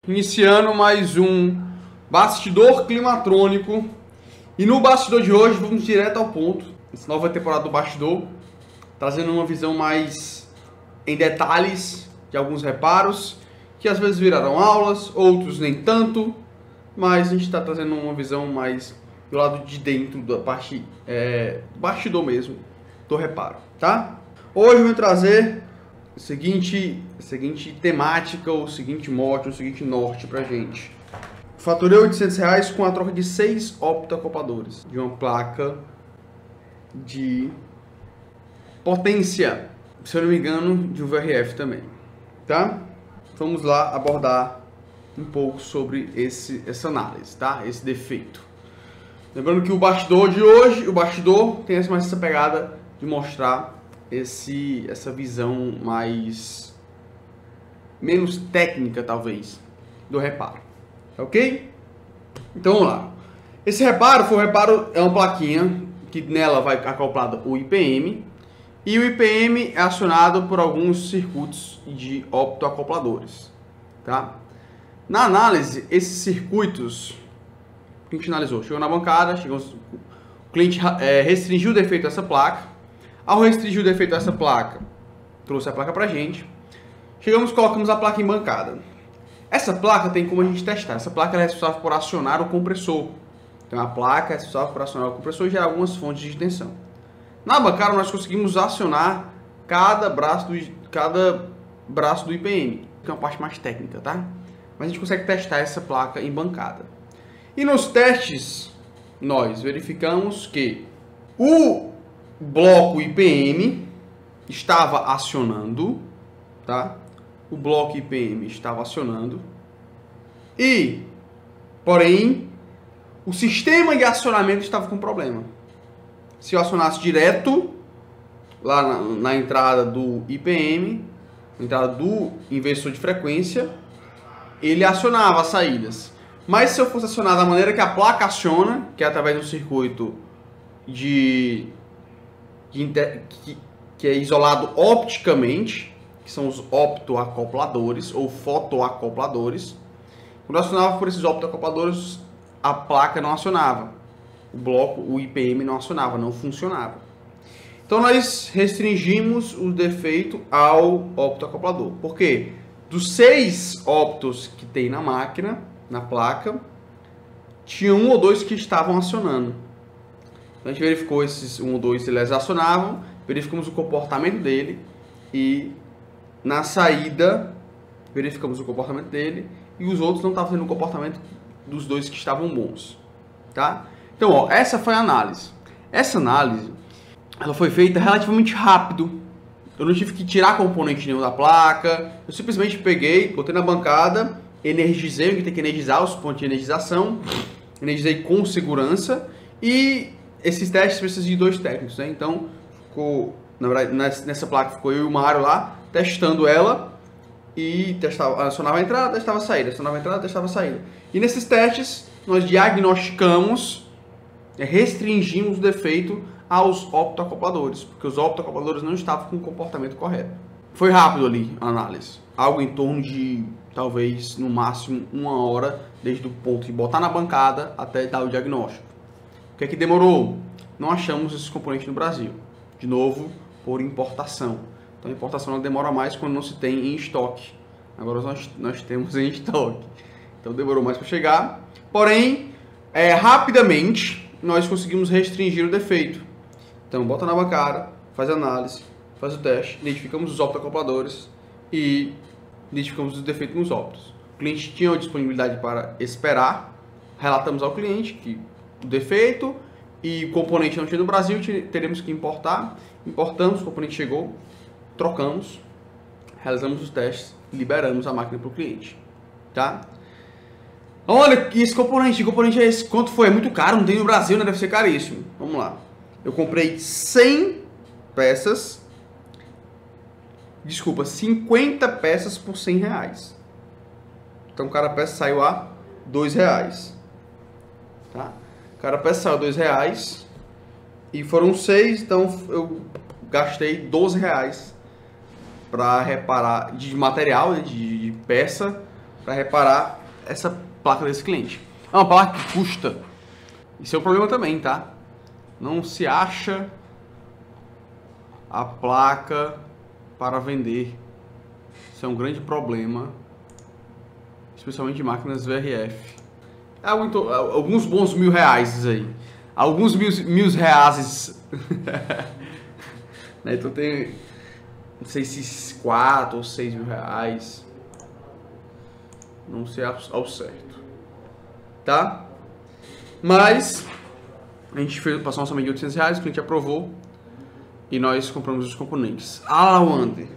Iniciando mais um bastidor climatrônico. E no bastidor de hoje vamos direto ao ponto. Essa nova temporada do bastidor, trazendo uma visão mais em detalhes de alguns reparos, que às vezes virarão aulas, outros nem tanto, mas a gente está trazendo uma visão mais do lado de dentro, da parte do bastidor mesmo, do reparo, tá? Hoje eu vou trazer a seguinte temática, o seguinte mote, o seguinte norte pra gente. Faturei R$800 com a troca de 6 optoacopladores de uma placa de potência, se eu não me engano, de um VRF também, tá? Vamos lá abordar um pouco sobre essa análise, tá? Esse defeito. Lembrando que o bastidor de hoje, o bastidor tem mais essa pegada de mostrar essa visão menos técnica, talvez, do reparo, ok? Então vamos lá. Esse reparo é uma plaquinha que nela vai acoplado o IPM, e o IPM é acionado por alguns circuitos de optoacopladores, tá? Na análise, esses circuitos que a gente analisou, chegou na bancada, o cliente restringiu o defeito dessa placa. Ao restringir o defeito dessa placa, trouxe a placa pra gente. Colocamos a placa em bancada. Essa placa tem como a gente testar. Essa placa é responsável por acionar o compressor. Então a placa é responsável por acionar o compressor e gerar algumas fontes de tensão. Na bancada nós conseguimos acionar cada braço do IPM, que é uma parte mais técnica, tá? Mas a gente consegue testar essa placa em bancada. E nos testes nós verificamos que o bloco IPM estava acionando, tá? O bloco IPM estava acionando porém, o sistema de acionamento estava com problema. Se eu acionasse direto lá na entrada do IPM, na entrada do inversor de frequência, ele acionava as saídas. Mas se eu fosse acionar da maneira que a placa aciona, que é através do circuito que é isolado opticamente, que são os optoacopladores ou fotoacopladores. Quando acionava por esses optoacopladores, a placa não acionava. O IPM não acionava, não funcionava. Então nós restringimos o defeito ao optoacoplador. Por quê? Dos 6 optos que tem na máquina, na placa, tinha 1 ou 2 que estavam acionando. Então a gente verificou esses 1 ou 2, eles acionavam, verificamos o comportamento dele e na saída verificamos o comportamento dele e os outros não estavam tendo o comportamento dos 2 que estavam bons, tá? Então, ó, essa foi a análise. Essa análise, ela foi feita relativamente rápido. Eu não tive que tirar componente nenhum da placa, eu simplesmente peguei, botei na bancada, energizei o que tem que energizar, os pontos de energização, energizei com segurança e esses testes precisam de 2 técnicos, né? Então, na verdade, nessa placa ficou eu e o Mário lá, testando ela e acionava a entrada, testava a saída, acionava a entrada, testava a saída. E nesses testes, nós diagnosticamos, restringimos o defeito aos optoacopladores, porque os optoacopladores não estavam com o comportamento correto. Foi rápido ali a análise, algo em torno de, talvez, no máximo 1 hora, desde o ponto de botar na bancada até dar o diagnóstico. O que é que demorou? Não achamos esses componentes no Brasil. De novo, por importação. Então a importação ela demora mais quando não se tem em estoque. Agora nós temos em estoque. Então demorou mais para chegar. Porém, rapidamente nós conseguimos restringir o defeito. Então bota na bancada, faz a análise, faz o teste, identificamos os optoacopladores e identificamos os defeitos nos optos. O cliente tinha a disponibilidade para esperar. Relatamos ao cliente que o defeito e o componente não tinha no Brasil, teremos que importar. Importamos, o componente chegou, trocamos, realizamos os testes e liberamos a máquina para o cliente, tá? Olha, esse componente é esse, quanto foi? É muito caro, não tem no Brasil, né? Deve ser caríssimo. Vamos lá. Eu comprei 50 peças por R$100. Então cada peça saiu a R$2, tá? Cada peça saiu R$2 e foram 6, então eu gastei R$12 para reparar de material, né, de peça, para reparar essa placa desse cliente. É uma placa que custa. Isso é um problema também, tá? Não se acha a placa para vender. Isso é um grande problema, especialmente de máquinas VRF. Alguns bons R$1.000 aí. Alguns mil reais. Então tem, não sei se 4 ou 6 mil reais. Não sei ao certo. Tá? Mas a gente passou uma somente de R$800, o cliente aprovou e nós compramos os componentes. Wander,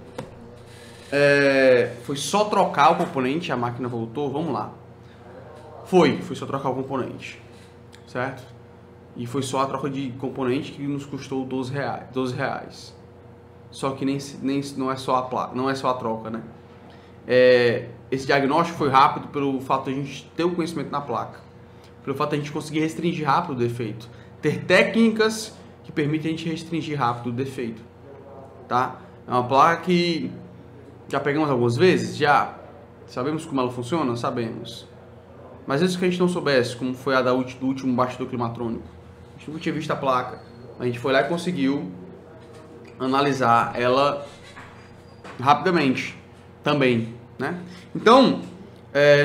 foi só trocar o componente, a máquina voltou? Vamos lá. Foi só trocar o componente, certo? E foi só a troca de componente que nos custou R$12. Só que não é só a placa, não é só a troca, né? Esse diagnóstico foi rápido pelo fato de a gente ter o conhecimento na placa, pelo fato de a gente conseguir restringir rápido o defeito, ter técnicas que permitem a gente restringir rápido o defeito, tá? É uma placa que já pegamos algumas vezes, já sabemos como ela funciona, sabemos. Mas antes que a gente não soubesse, como foi a do último bastidor climatrônico, a gente nunca tinha visto a placa, a gente foi lá e conseguiu analisar ela rapidamente também, né? Então,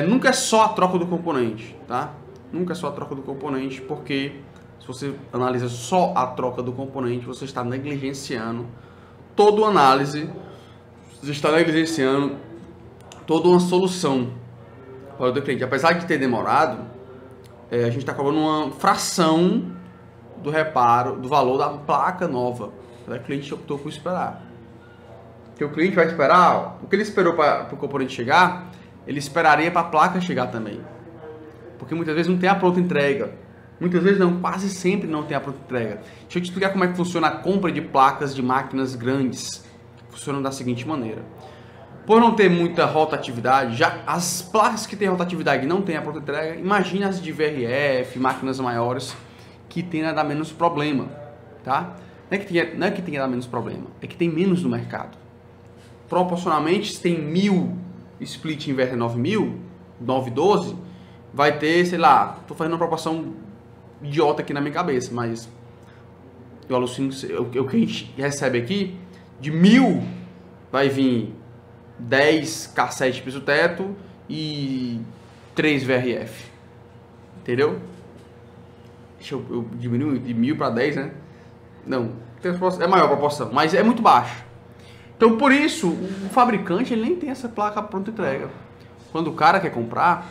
nunca é só a troca do componente, tá? Nunca é só a troca do componente, porque se você analisa só a troca do componente, você está negligenciando toda a análise, você está negligenciando toda uma solução para o cliente. Apesar de ter demorado, a gente está cobrando uma fração do reparo, do valor da placa nova. O cliente optou por esperar. Porque o cliente vai esperar, o que ele esperou para o componente chegar, ele esperaria para a placa chegar também. Porque muitas vezes não tem a pronta entrega. Muitas vezes não, quase sempre não tem a pronta entrega. Deixa eu te explicar como é que funciona a compra de placas de máquinas grandes. Funciona da seguinte maneira. Por não ter muita rotatividade, já as placas que têm rotatividade e não têm a pronta entrega, imagine as de VRF, máquinas maiores, que tendem a dar menos problema, tá? Não é que tenha a dar menos problema, é que tem menos no mercado. Proporcionalmente, se tem 1000 split inverter 9000, 912, vai ter, sei lá, tô fazendo uma proporção idiota aqui na minha cabeça, mas eu alucino o que a gente recebe aqui, de 1000 vai vir 10 cassete piso teto e 3 VRF, entendeu? Deixa eu diminuir de 1000 para 10, né? Não, é maior a proporção, mas é muito baixo. Então por isso o fabricante ele nem tem essa placa pronta entrega. Quando o cara quer comprar,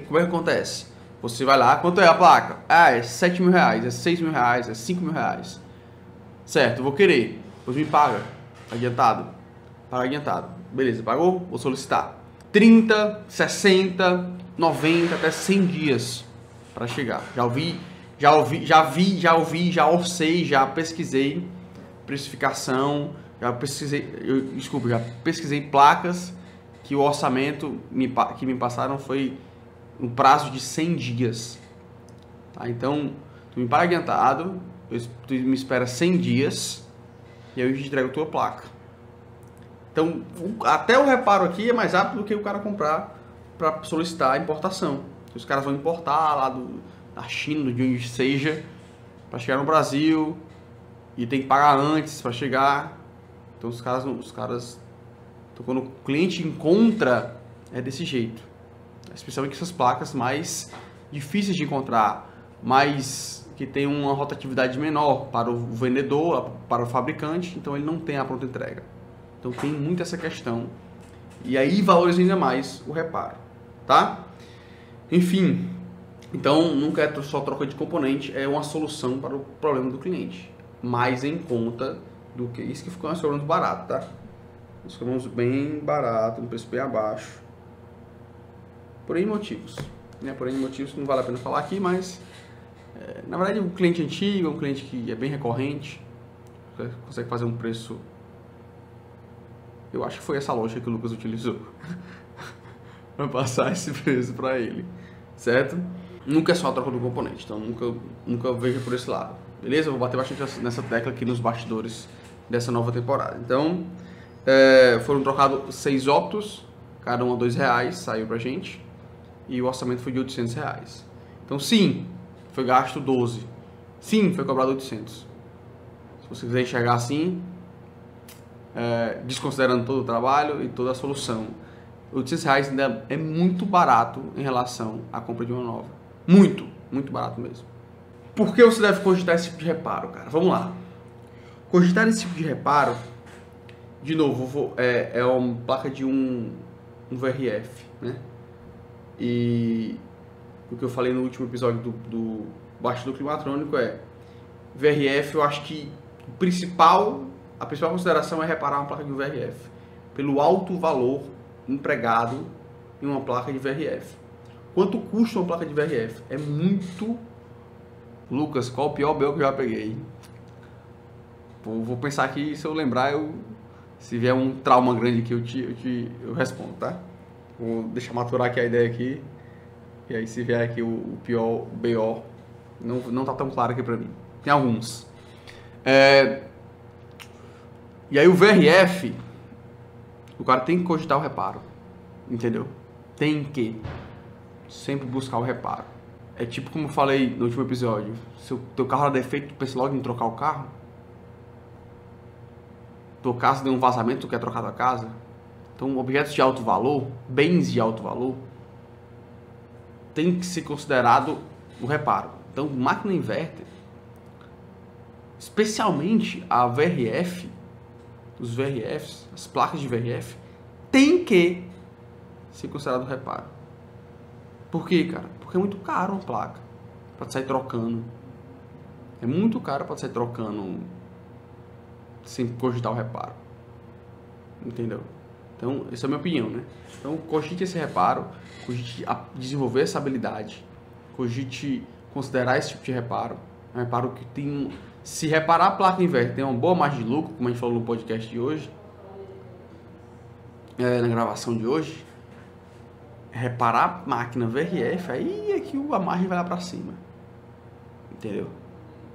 como é que acontece? Você vai lá, quanto é a placa? É 7 mil reais, é 6 mil reais, é 5 mil reais. Certo, eu vou querer, pois me paga adiantado. Paga adiantado. Beleza, pagou? Vou solicitar 30, 60, 90 até 100 dias para chegar. Já orcei, já pesquisei precificação, já pesquisei placas que o orçamento que me passaram foi um prazo de 100 dias. Tá? Então, tu me paga adiantado, tu me espera 100 dias e aí eu te entrego a tua placa. Então, até o reparo aqui é mais rápido do que o cara comprar para solicitar a importação. Os caras vão importar lá da China, de onde seja, para chegar no Brasil e tem que pagar antes para chegar. Então, os caras, então, quando o cliente encontra, é desse jeito. Especialmente essas placas mais difíceis de encontrar, mais que tem uma rotatividade menor para o vendedor, para o fabricante, então ele não tem a pronta entrega. Então tem muito essa questão. E aí valoriza ainda mais o reparo, tá? Enfim, então nunca é só troca de componente, é uma solução para o problema do cliente. Mais em conta do que isso que ficou nós cobramos barato, tá? Nós cobramos bem barato, um preço bem abaixo. Por N motivos, né? Por N motivos não vale a pena falar aqui, mas na verdade é um cliente antigo, é um cliente que é bem recorrente, consegue fazer um preço. Eu acho que foi essa lógica que o Lucas utilizou para passar esse preço para ele, certo? Nunca é só a troca do componente, então nunca veja por esse lado, beleza? Eu vou bater bastante nessa tecla aqui nos bastidores dessa nova temporada. Então, foram trocados 6 optos, cada uma R$2 saiu pra gente, e o orçamento foi de R$800. Então sim, foi gasto 12. Sim, foi cobrado 800. Se você quiser enxergar assim, desconsiderando todo o trabalho e toda a solução, R$800 ainda é muito barato em relação à compra de uma nova. Muito, muito barato mesmo. Por que você deve cogitar esse tipo de reparo, cara? Vamos lá. Cogitar esse tipo de reparo, de novo, é uma placa de um VRF, né? E o que eu falei no último episódio do bastidor climatrônico VRF, eu acho que a principal consideração é reparar uma placa de um VRF, pelo alto valor empregado em uma placa de VRF. Quanto custa uma placa de VRF? É muito... Lucas, qual o pior BO que eu já peguei? Vou pensar aqui, se eu lembrar, se vier um trauma grande aqui, eu respondo, tá? Vou deixar maturar aqui a ideia aqui. E aí se vier aqui o pior BO, não tá tão claro aqui pra mim. Tem alguns. E aí o VRF, o cara tem que cogitar o reparo. Entendeu? Tem que sempre buscar o reparo. É tipo como eu falei no último episódio. Se o teu carro dá defeito, tu pensa logo em trocar o carro. Tua casa deu um vazamento, tu quer trocar tua casa. Então objetos de alto valor, bens de alto valor, tem que ser considerado o reparo. Então máquina inverter, especialmente a VRF, os VRFs, as placas de VRF, tem que ser considerado o reparo. Por quê, cara? Porque é muito caro uma placa para sair trocando. É muito caro para sair trocando sem cogitar o reparo. Entendeu? Então, essa é a minha opinião, né? Então, cogite esse reparo, cogite desenvolver essa habilidade, cogite considerar esse tipo de reparo. É um reparo que tem... Se reparar a placa inverter tem uma boa margem de lucro, como a gente falou no podcast de hoje, na gravação de hoje, reparar a máquina VRF, aí é que a margem vai lá pra cima. Entendeu?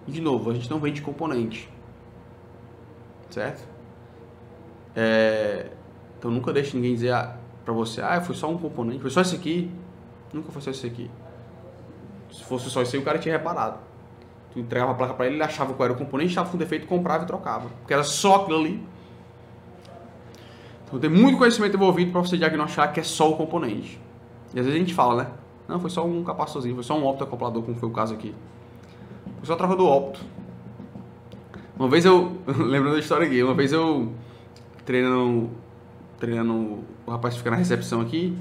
E de novo, a gente não vende componente. Certo? Então nunca deixe ninguém dizer pra você, foi só um componente, foi só esse aqui. Nunca foi só esse aqui. Se fosse só esse aí, o cara tinha reparado. Tu entregava a placa pra ele, ele achava qual era o componente, estava com defeito, comprava e trocava. Porque era só aquilo ali. Então tem muito conhecimento envolvido pra você diagnosticar que é só o componente. E às vezes a gente fala, né? Não, foi só um capacitorzinho, foi só um optoacoplador, como foi o caso aqui. Foi só a troca do opto. Uma vez lembrando da história aqui, uma vez eu treinando o rapaz que fica na recepção aqui,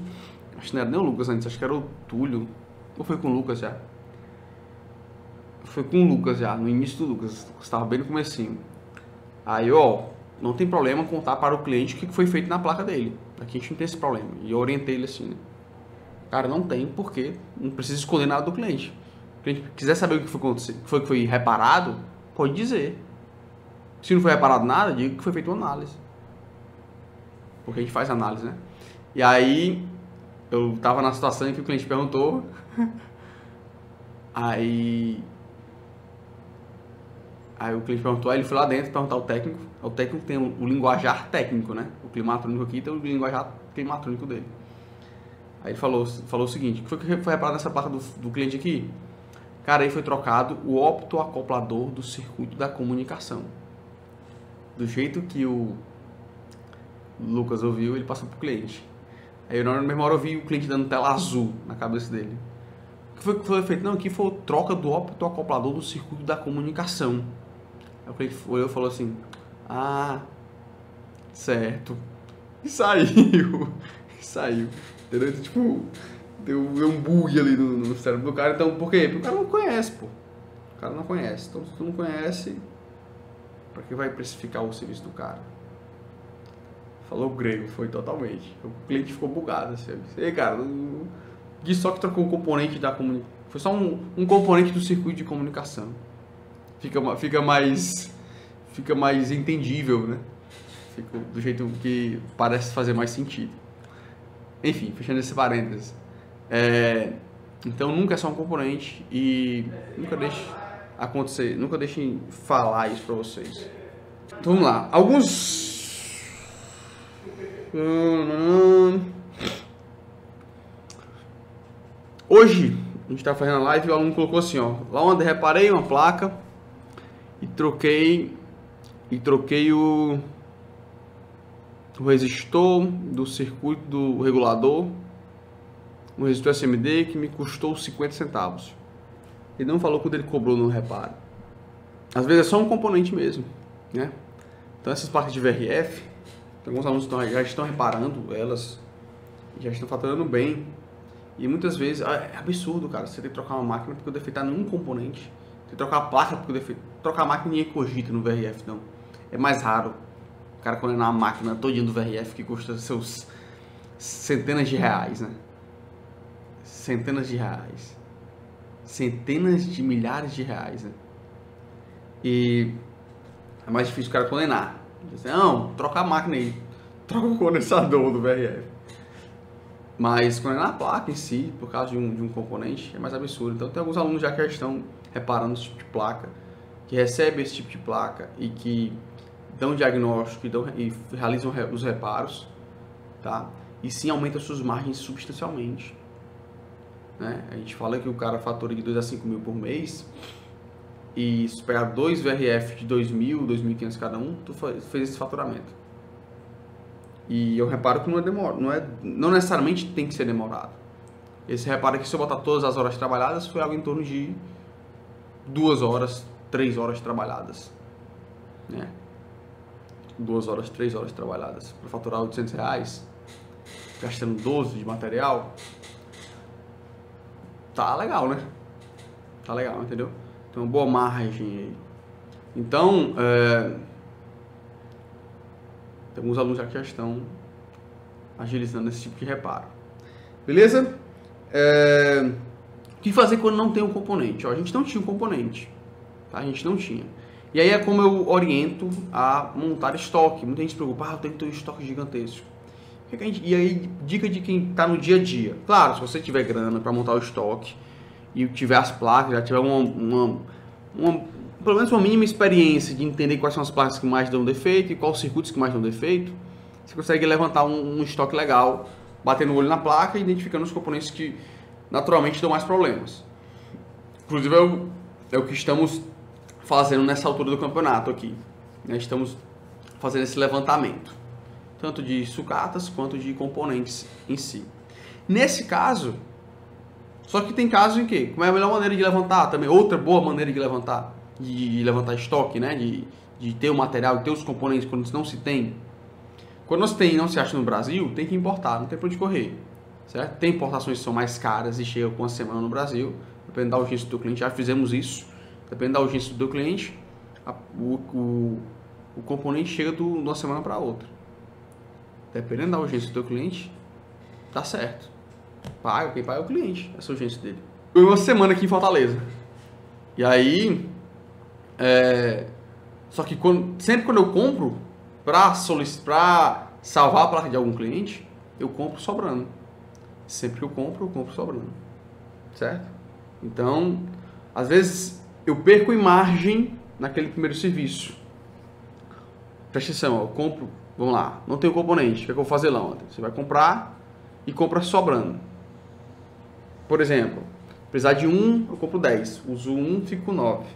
acho que não era nem o Lucas antes, acho que era o Túlio, ou foi com o Lucas já? Foi com o Lucas já, no início do Lucas, estava bem no comecinho. Aí, não tem problema contar para o cliente o que foi feito na placa dele, aqui a gente não tem esse problema, e eu orientei ele assim, né? Cara, não tem, porque não precisa esconder nada do cliente. Se o cliente quiser saber o que foi reparado, pode dizer. Se não foi reparado nada, diga que foi feita uma análise. Porque a gente faz análise, né? E aí, eu tava na situação em que o cliente perguntou. Aí o cliente perguntou, aí ele foi lá dentro perguntar ao técnico. O técnico tem o linguajar técnico, né? O climatrônico aqui tem o linguajar climatrônico dele. Aí ele falou o seguinte, o que foi reparado nessa placa do cliente aqui? Cara, aí foi trocado o optoacoplador do circuito da comunicação. Do jeito que o Lucas ouviu, ele passou pro cliente. Aí na mesma hora eu vi o cliente dando tela azul na cabeça dele. O que foi feito? Não, aqui foi a troca do optoacoplador do circuito da comunicação. Aí o cliente olhou e falou assim, certo. E saiu. Entendeu? Então, tipo, deu um bug ali no cérebro do cara. Então, por quê? Porque o cara não conhece, pô. O cara não conhece. Então, se tu não conhece, pra que vai precificar o serviço do cara? Falou grego, foi totalmente. O cliente ficou bugado, assim. E, cara, disse só que trocou um componente da comunicação. Foi só um componente do circuito de comunicação. Fica mais entendível, né? Fica do jeito que parece fazer mais sentido. Enfim, fechando esse parênteses. Então nunca é só um componente e nunca deixe acontecer, nunca deixem falar isso pra vocês. Então vamos lá. Hoje, a gente tá fazendo a live e o aluno colocou assim, ó. Lá onde reparei uma placa e troquei o resistor do circuito do regulador, um resistor SMD que me custou 50 centavos. Ele não falou quando ele cobrou no reparo. Às vezes é só um componente mesmo, né? Então essas placas de VRF, alguns alunos já estão reparando elas, já estão faturando bem. E muitas vezes é absurdo, cara, você tem que trocar uma máquina porque o defeito está num componente. Tem que trocar a placa porque o defeito. Trocar a máquina ninguém cogita no VRF, não. É mais raro o cara condenar a máquina todinha do VRF que custa seus centenas de reais, né? Centenas de reais. Centenas de milhares de reais, né? E é mais difícil o cara condenar. Não, troca a máquina aí. Troca o condensador do VRF. Mas condenar a placa em si, por causa de um componente, é mais absurdo. Então tem alguns alunos já que já estão reparando esse tipo de placa, que recebem esse tipo de placa e que dão diagnóstico e realizam os reparos, tá? E sim aumenta suas margens substancialmente, né? A gente fala que o cara fatura de 2 a 5 mil por mês, e se pegar 2 VRF de 2.000, 2.500 cada um, tu fez esse faturamento. E eu reparo que não necessariamente tem que ser demorado. Esse reparo aqui, se eu botar todas as horas trabalhadas, foi algo em torno de 2 horas, 3 horas trabalhadas, né? 2 horas, 3 horas trabalhadas para faturar 800 reais, gastando 12 de material, tá legal, né? Tá legal, entendeu? Tem uma boa margem aí. Então, tem alguns alunos já estão agilizando esse tipo de reparo. Beleza? O que fazer quando não tem um componente? Ó, a gente não tinha um componente, tá? A gente não tinha. E aí é como eu oriento a montar estoque. Muita gente se preocupa, eu tenho que ter um estoque gigantesco. E aí, dica de quem está no dia a dia. Claro, se você tiver grana para montar o estoque e tiver as placas, já tiver pelo menos uma mínima experiência de entender quais são as placas que mais dão defeito e quais os circuitos que mais dão defeito, você consegue levantar um estoque legal, batendo o olho na placa e identificando os componentes que naturalmente dão mais problemas. Inclusive é o que estamos fazendo nessa altura do campeonato aqui, né? Estamos fazendo esse levantamento, tanto de sucatas quanto de componentes em si. Nesse caso, só que tem casos em que, como é a melhor maneira de levantar, também outra boa maneira de levantar estoque, né? De ter o material, de ter os componentes quando não se tem. Quando você tem e não se acha no Brasil, tem que importar, não tem para onde correr, certo? Tem importações que são mais caras e chegam com uma semana no Brasil, dependendo da urgência do cliente, já fizemos isso. Dependendo da urgência do cliente, o componente chega de uma semana para outra. Dependendo da urgência do cliente, tá certo. Quem paga é o cliente, essa urgência dele. Foi uma semana aqui em Fortaleza. E aí, só que sempre quando eu compro para salvar a placa de algum cliente, eu compro sobrando. Sempre que eu compro sobrando. Certo? Então, às vezes eu perco em margem naquele primeiro serviço. Presta atenção, eu compro, vamos lá, não tem o componente, o que eu vou fazer lá ontem? Você vai comprar e compra sobrando. Por exemplo, precisar de 1, eu compro 10, uso 1, fico com 9.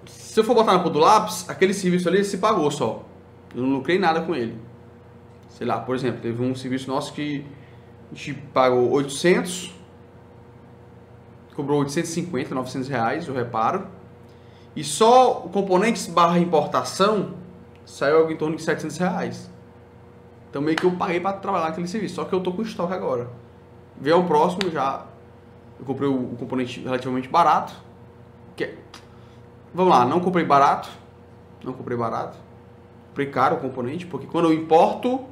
Se eu for botar na ponta do lápis, aquele serviço ali se pagou só. Eu não lucrei nada com ele. Sei lá, por exemplo, teve um serviço nosso que a gente pagou 800, cobrou 850, 900 reais o reparo. E só o componentes / importação saiu algo em torno de 700 reais. Então meio que eu paguei para trabalhar naquele serviço. Só que eu tô com estoque agora. Veio o próximo, eu comprei o componente relativamente barato. Vamos lá, não comprei barato. Comprei caro o componente, porque quando eu importo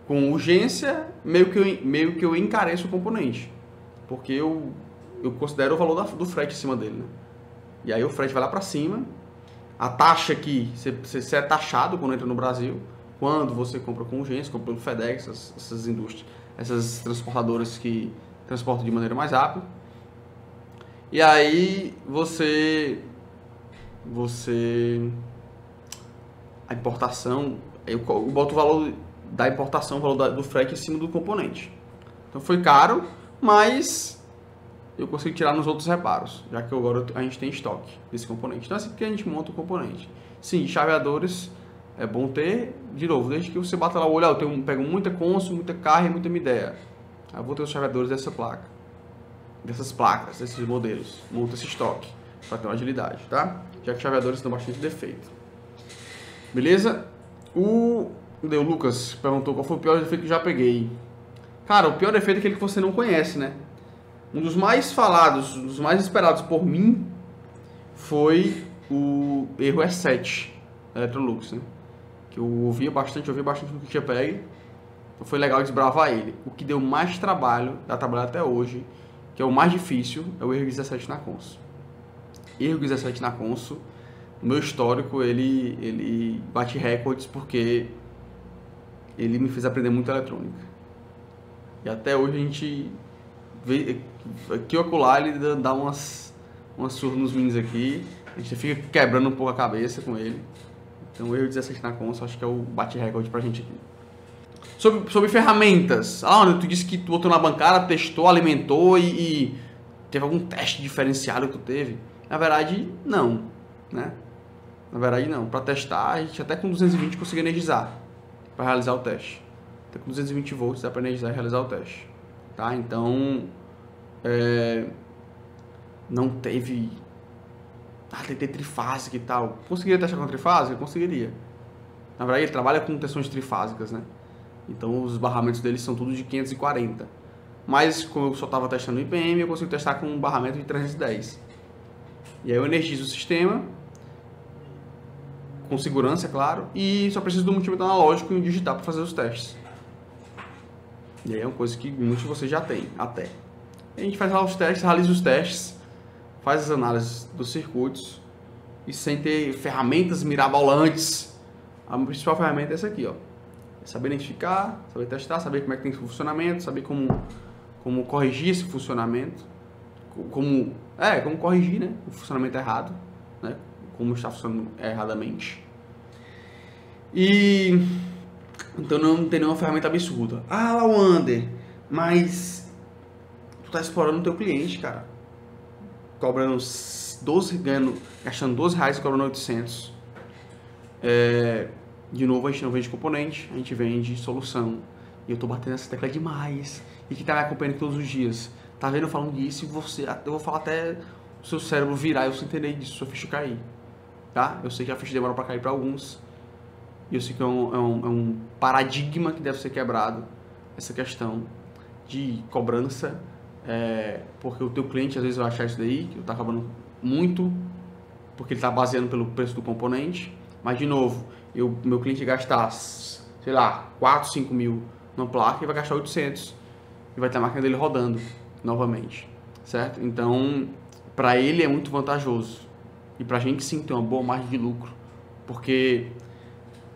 com urgência, meio que eu encareço o componente. Porque eu considero o valor do frete em cima dele, né? E aí o frete vai lá para cima. A taxa aqui, você é taxado quando entra no Brasil. Quando você compra com urgência, compra pelo FedEx, essas indústrias, essas transportadoras que transportam de maneira mais rápida. E aí a importação, eu boto o valor da importação, o valor do frete em cima do componente. Então foi caro, mas eu consigo tirar nos outros reparos, já que agora a gente tem estoque desse componente. Então é assim que a gente monta o componente. Sim, chaveadores é bom ter, de novo, desde que você bata lá o olho, eu pego muita Consul, muita carga e muita Midea. Aí eu vou ter os chaveadores dessa placa, dessas placas, desses modelos, monta esse estoque para ter uma agilidade, tá? Já que chaveadores dão bastante defeito. Beleza? O Lucas perguntou qual foi o pior defeito que eu já peguei. Cara, o pior defeito é aquele que você não conhece, né? Um dos mais falados, um dos mais esperados por mim foi o erro E7 da Electrolux, né? Que eu ouvia bastante no que tinha pegue. Então foi legal desbravar ele. O que deu mais trabalho, dá trabalho até hoje, que é o mais difícil, é o erro 17 na Consul. Erro 17 na Consul, no meu histórico, ele bate recordes porque ele me fez aprender muito eletrônica. E até hoje a gente vê que o acolá ele dá umas surras nos meninos aqui. A gente fica quebrando um pouco a cabeça com ele. Então o erro 17 na Consul acho que é o bate recorde pra gente aqui. Sobre ferramentas. Onde tu disse que tu botou na bancada, testou, alimentou e teve algum teste diferenciado que tu teve? Na verdade, não, né? Na verdade, não. Para testar, a gente até com 220 consegue energizar para realizar o teste. Até com 220 volts dá para energizar e realizar o teste, tá? Então, não teve... tem trifásica e tal. Conseguiria testar com trifásica? Conseguiria. Na verdade, ele trabalha com tensões trifásicas, né? Então, os barramentos dele são tudo de 540. Mas, como eu só estava testando o IPM, eu consigo testar com um barramento de 310. E aí eu energizo o sistema, com segurança, é claro, e só preciso do multímetro analógico e um digital para fazer os testes. E aí é uma coisa que muitos de vocês já têm, até. A gente faz lá os testes, realiza os testes, faz as análises dos circuitos, e sem ter ferramentas mirabolantes. A principal ferramenta é essa aqui, ó. É saber identificar, saber testar, saber como é que tem funcionamento, saber como corrigir esse funcionamento, como corrigir, né, o funcionamento errado, né, como está funcionando erradamente. E então não tem nenhuma ferramenta absurda. Wander, mas tu tá explorando o teu cliente, cara, cobrando 12, gastando R$12 e cobrando 800. De novo, a gente não vende componente, a gente vende solução. E eu tô batendo essa tecla demais. E que tá me acompanhando todos os dias. Tá vendo eu falando disso e eu vou falar até o seu cérebro virar e você entender disso, sua ficha cair. Tá? Eu sei que a ficha demora para cair para alguns. E eu sei que é um paradigma que deve ser quebrado. Essa questão de cobrança. Porque o teu cliente às vezes vai achar isso daí, que tá acabando muito. Porque ele tá baseando pelo preço do componente. Mas de novo, meu cliente gastar, sei lá, 4, 5 mil numa placa e vai gastar 800. E vai ter a máquina dele rodando novamente, certo? Então, para ele é muito vantajoso. E para a gente sim tem uma boa margem de lucro. Porque,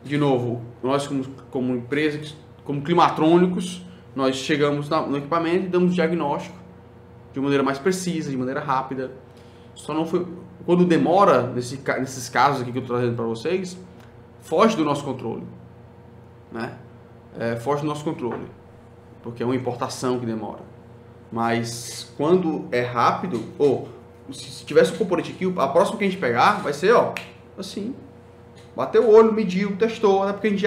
de novo, nós como empresa, como climatrônicos, nós chegamos no equipamento e damos diagnóstico de maneira mais precisa, de maneira rápida. Só não foi... Quando demora, nesses casos aqui que eu estou trazendo para vocês, foge do nosso controle, né? Foge do nosso controle, porque é uma importação que demora. Mas quando é rápido, ou se tivesse um componente aqui, a próxima que a gente pegar vai ser, ó, assim, bateu o olho, mediu, testou, né? Porque a gente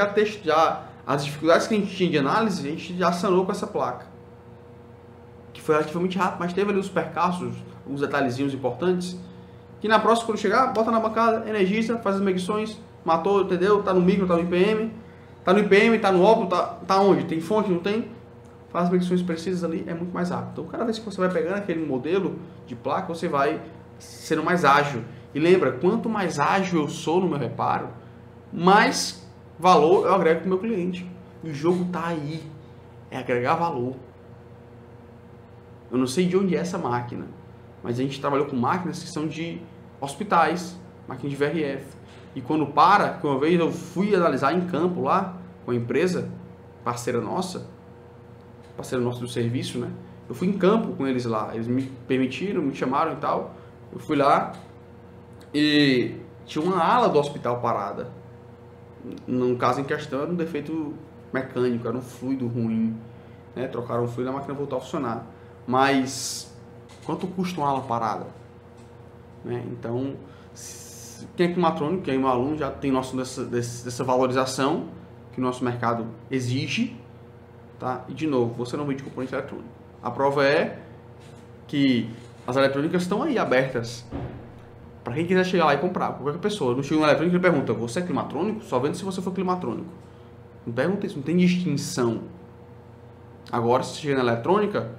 já as dificuldades que a gente tinha de análise, a gente já sanou com essa placa, que foi relativamente rápido, mas teve ali os percalços, uns detalhezinhos importantes, que na próxima, quando chegar, bota na bancada, energiza, faz as medições, matou, entendeu? Tá no micro, tá no IPM, tá no óptimo, tá onde? Tem fonte, não tem? Faz as medições precisas ali, é muito mais rápido. Então, cada vez que você vai pegando aquele modelo de placa, você vai sendo mais ágil. E lembra, quanto mais ágil eu sou no meu reparo, mais valor eu agrego para o meu cliente. E o jogo tá aí, é agregar valor. Eu não sei de onde é essa máquina, mas a gente trabalhou com máquinas que são de hospitais, máquina de VRF. E quando que uma vez eu fui analisar em campo lá, com a empresa, parceira nossa do serviço, né? Eu fui em campo com eles lá, eles me permitiram, me chamaram e tal. Eu fui lá e tinha uma ala do hospital parada. No caso em questão era um defeito era um fluido ruim, né? Trocaram o fluido e a máquina voltou a funcionar. Mas Quanto custa uma ala parada? Né? Então, quem é climatrônico, quem é meu aluno, já tem noção dessa valorização que o nosso mercado exige. Tá? E, de novo, você não vende componente eletrônico. A prova é que as eletrônicas estão aí abertas para quem quiser chegar lá e comprar. Qualquer pessoa. Não chega no eletrônico e pergunta, você é climatrônico? Só vende se você for climatrônico. Não pergunta isso, não tem distinção. Agora, se você chega na eletrônica,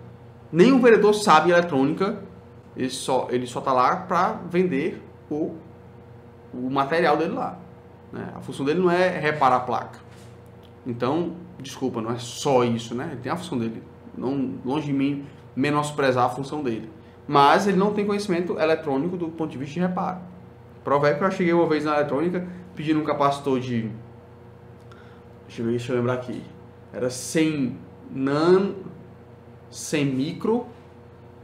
nenhum vendedor sabe eletrônica, ele só tá lá para vender o material dele lá. Né? A função dele não é reparar a placa. Então, desculpa, não é só isso, né? Ele tem a função dele. Não, longe de mim menosprezar a função dele. Mas ele não tem conhecimento eletrônico do ponto de vista de reparo. Prova é que eu cheguei uma vez na eletrônica pedindo um capacitor de... Deixa eu lembrar aqui. Era 100 nano, 100 micro,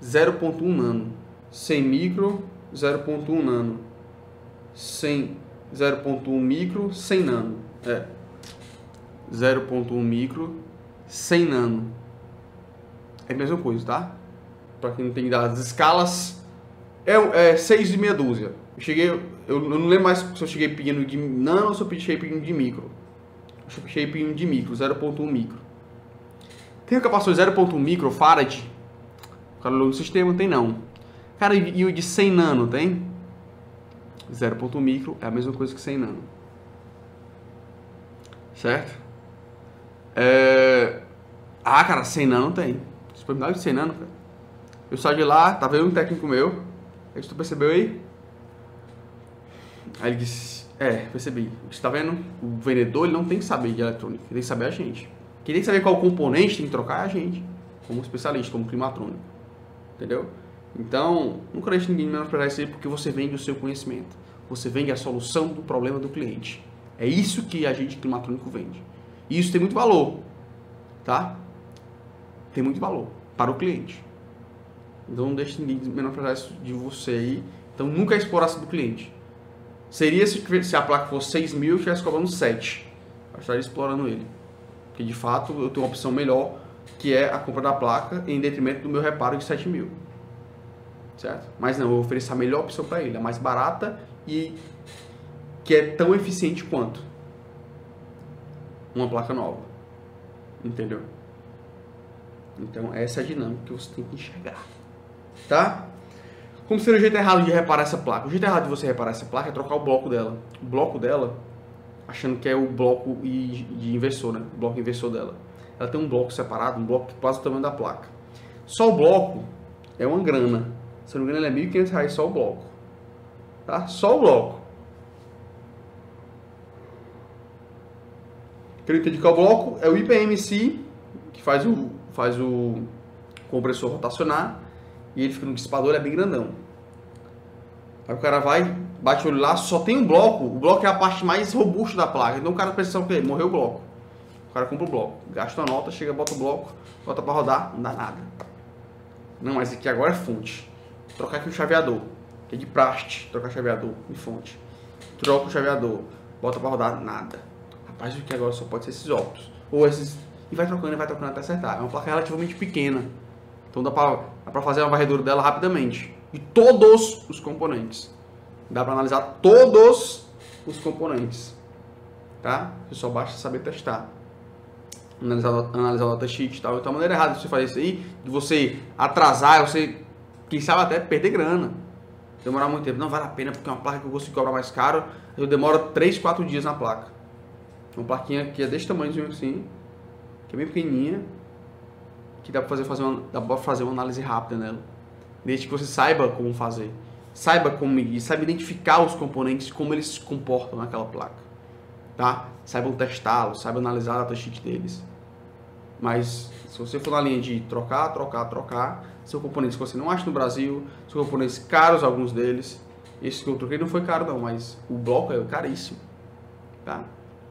0.1 nano. 100 micro, 0.1 nano. 100, 0.1 micro, 100 nano. 0.1 micro, 100 nano. É a mesma coisa, tá? Para quem não tem das escalas, é 6 e meia dúzia. Eu não lembro mais se eu cheguei pedindo de nano ou se eu cheguei pedindo de micro. Eu cheguei pedindo de micro, 0.1 micro. Tem o capacitor 0.1 micro, Farad? O cara olhou no sistema, tem não. Cara, e o de 100 nano, tem? 0.1 micro é a mesma coisa que 100 nano. Certo? Cara, 100 nano tem. Você pode me dar de 100 nano, cara? Eu saí de lá, tava eu um técnico meu. Aí tu percebeu aí? Aí ele disse, percebi. Você tá vendo? O vendedor, ele não tem que saber de eletrônica, ele tem que saber a gente. Quem tem que saber qual componente tem que trocar é a gente, como especialista, como climatrônico. Entendeu? Então, nunca deixe ninguém menosprezar isso aí, porque você vende o seu conhecimento. Você vende a solução do problema do cliente. É isso que a gente climatrônico vende. E isso tem muito valor, tá? Tem muito valor para o cliente. Então não deixe ninguém menosprezar isso de você aí. Então nunca é exploração do cliente. Seria se a placa fosse 6 mil e eu estivesse cobrando 7. Eu estaria explorando ele. Porque de fato eu tenho uma opção melhor, que é a compra da placa em detrimento do meu reparo de 7 mil. Certo? Mas não, eu ofereço a melhor opção para ele, a mais barata e que é tão eficiente quanto uma placa nova. Entendeu? Então essa é a dinâmica que você tem que enxergar. Tá? Como seria o jeito errado de reparar essa placa? O jeito errado de você reparar essa placa é trocar o bloco dela. O bloco dela, achando que é o bloco de inversor, né? O bloco inversor dela. Ela tem um bloco separado, um bloco quase o tamanho da placa. Só o bloco é uma grana. Se não me engano, ele é R$1.500 só o bloco. Tá? Só o bloco. Quero entender que o bloco é o IPMC, que faz o compressor rotacionar. E ele fica no dissipador, ele é bem grandão. Aí o cara vai, bate o olho lá, só tem um bloco. O bloco é a parte mais robusta da placa. Então o cara pensa que morreu o bloco. O cara compra o bloco, gasta uma nota, chega, bota o bloco, bota pra rodar, não dá nada. Não, mas aqui agora é fonte. Trocar aqui o chaveador, que é de praste, trocar chaveador em fonte. Troca o chaveador, bota pra rodar, nada. Rapaz, o que agora só pode ser esses óculos. Ou esses. E vai trocando até acertar. É uma placa relativamente pequena. Então dá pra fazer uma varredura dela rapidamente. E todos os componentes. Dá pra analisar todos os componentes. Tá? Você só basta saber testar. Analisar o datasheet e tal. Então a maneira errada de você fazer isso aí, de você atrasar, você, quem sabe até perder grana. Demorar muito tempo. Não vale a pena porque é uma placa que eu consigo cobrar mais caro. Eu demoro 3, 4 dias na placa. Uma plaquinha que é desse tamanhozinho assim. Que é bem pequenininha. Que dá pra fazer uma análise rápida nela. Desde que você saiba como fazer. Saiba como medir. Saiba identificar os componentes, como eles se comportam naquela placa. Tá? Saibam testá-los, saibam analisar a datasheet deles. Mas se você for na linha de trocar, são componentes que você não acha no Brasil, são componentes caros, alguns deles. Esse que eu troquei não foi caro não, mas o bloco é caríssimo. Tá?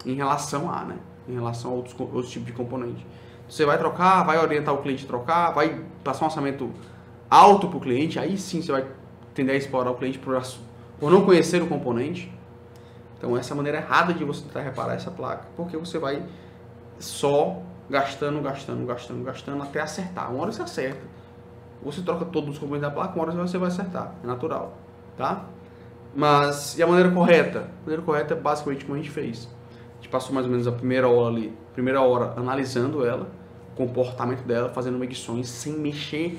Em relação a, né? Em relação a outros tipos de componente. Você vai trocar, vai orientar o cliente a trocar, vai passar um orçamento alto para o cliente, aí sim você vai tender a explorar o cliente por não conhecer o componente. Então essa é a maneira errada de você tentar reparar essa placa, porque você vai só gastando até acertar. Uma hora você acerta, você troca todos os componentes da placa, uma hora você vai acertar, é natural, tá? Mas, e a maneira correta? A maneira correta é basicamente como a gente fez. A gente passou mais ou menos a primeira hora analisando ela, o comportamento dela, fazendo medições, sem mexer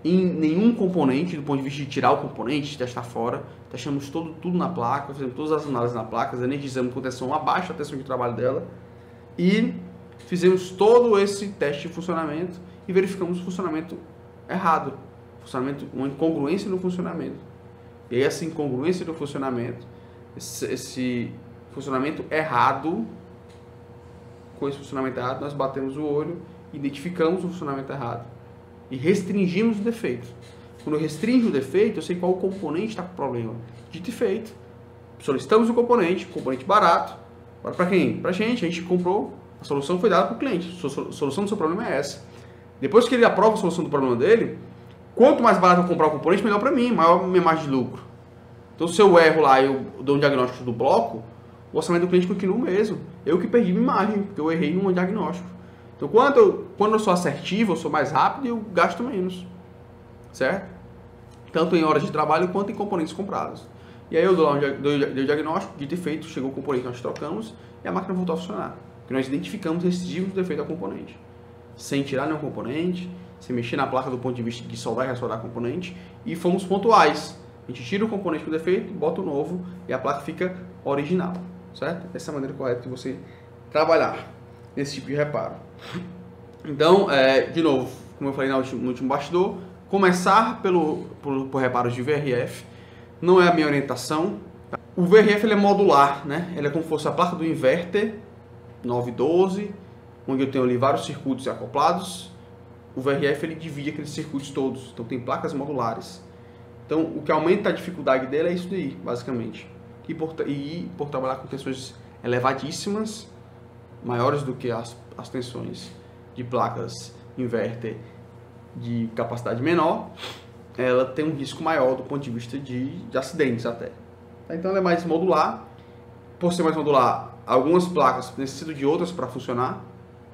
em nenhum componente, do ponto de vista de tirar o componente, de testar fora. Testamos tudo na placa, fizemos todas as análises na placa, energizamos com tensão abaixo da tensão de trabalho dela e fizemos todo esse teste de funcionamento e verificamos o funcionamento errado, uma incongruência no funcionamento. E aí essa incongruência do funcionamento, esse funcionamento errado, com esse funcionamento errado, nós batemos o olho, identificamos o funcionamento errado e restringimos o defeito. Quando eu restringo o defeito, eu sei qual o componente está com problema. Dito e feito, solicitamos o componente barato. Agora para quem? Para a gente comprou, a solução foi dada para o cliente. A solução do seu problema é essa. Depois que ele aprova a solução do problema dele, quanto mais barato eu comprar o componente, melhor para mim, maior minha margem de lucro. Então, se eu erro lá e eu dou um diagnóstico do bloco, o orçamento do cliente continua o mesmo. Eu que perdi minha margem, porque eu errei no diagnóstico. Então, quando eu sou assertivo, eu sou mais rápido e eu gasto menos. Certo? Tanto em horas de trabalho quanto em componentes comprados. E aí eu dou o diagnóstico, dito e feito, chegou o componente, nós trocamos e a máquina voltou a funcionar. Porque nós identificamos e restringimos o defeito ao componente. Sem tirar nenhum componente, sem mexer na placa do ponto de vista de soldar e restaurar componente, e fomos pontuais. A gente tira o componente com defeito, bota o novo e a placa fica original, certo? Essa é a maneira correta de você trabalhar nesse tipo de reparo. Então, de novo, como eu falei no último bastidor, começar por reparos de VRF não é a minha orientação. O VRF ele é modular, né? Ele é como se fosse a placa do inverter 912, onde eu tenho ali vários circuitos acoplados. O VRF ele divide aqueles circuitos todos, então tem placas modulares. Então o que aumenta a dificuldade dele é isso daí, basicamente. E por trabalhar com tensões elevadíssimas, maiores do que as tensões de placas inverter de capacidade menor, ela tem um risco maior do ponto de vista de acidentes até. Então ela é mais modular. Por ser mais modular, algumas placas necessitam de outras para funcionar.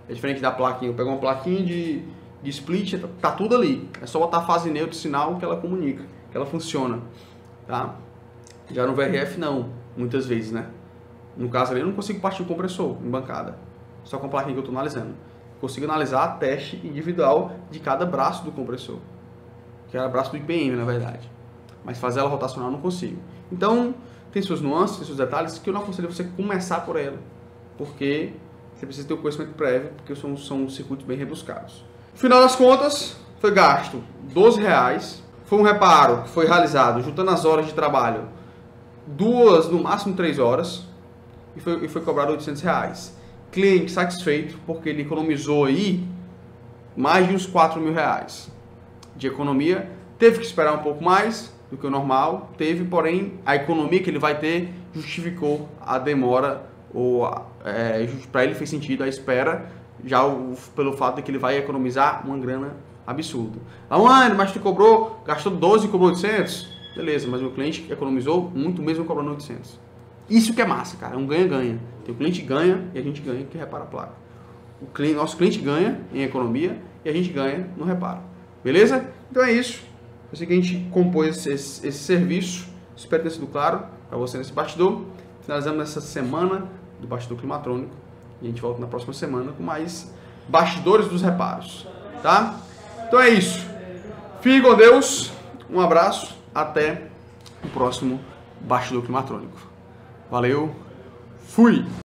É diferente da plaquinha. Eu pego uma plaquinha de split, tá tudo ali. É só botar a fase neutra, sinal que ela comunica, que ela funciona. Tá? Já no VRF não, muitas vezes, né? No caso ali eu não consigo partir o compressor em bancada. Só com a plaquinha que eu estou analisando. Consigo analisar teste individual de cada braço do compressor. Que é o braço do IPM, na verdade. Mas fazer ela rotacional eu não consigo. Então, tem suas nuances, tem seus detalhes que eu não aconselho você começar por ela. Porque você precisa ter o conhecimento prévio, porque são circuitos bem rebuscados. No final das contas, foi gasto R$12. Foi um reparo que foi realizado juntando as horas de trabalho, 2, no máximo 3 horas. E foi cobrado R$800. Cliente satisfeito, porque ele economizou aí mais de uns R$4.000 de economia. Teve que esperar um pouco mais do que o normal, porém a economia que ele vai ter justificou a demora, ou para ele fez sentido a espera, já pelo fato de que ele vai economizar uma grana absurda. Mas tu gastou 12 e cobrou 800? Beleza, mas o meu cliente economizou muito mesmo cobrando 800. Isso que é massa, cara, é um ganha-ganha. O cliente ganha e a gente ganha que repara a placa. Nosso cliente ganha em economia e a gente ganha no reparo. Beleza? Então é isso. Eu sei que a gente compôs esse serviço. Espero ter sido claro para você nesse bastidor. Finalizamos essa semana do bastidor climatrônico. E a gente volta na próxima semana com mais bastidores dos reparos. Tá? Então é isso. Fique com Deus. Um abraço. Até o próximo bastidor climatrônico. Valeu. Fui!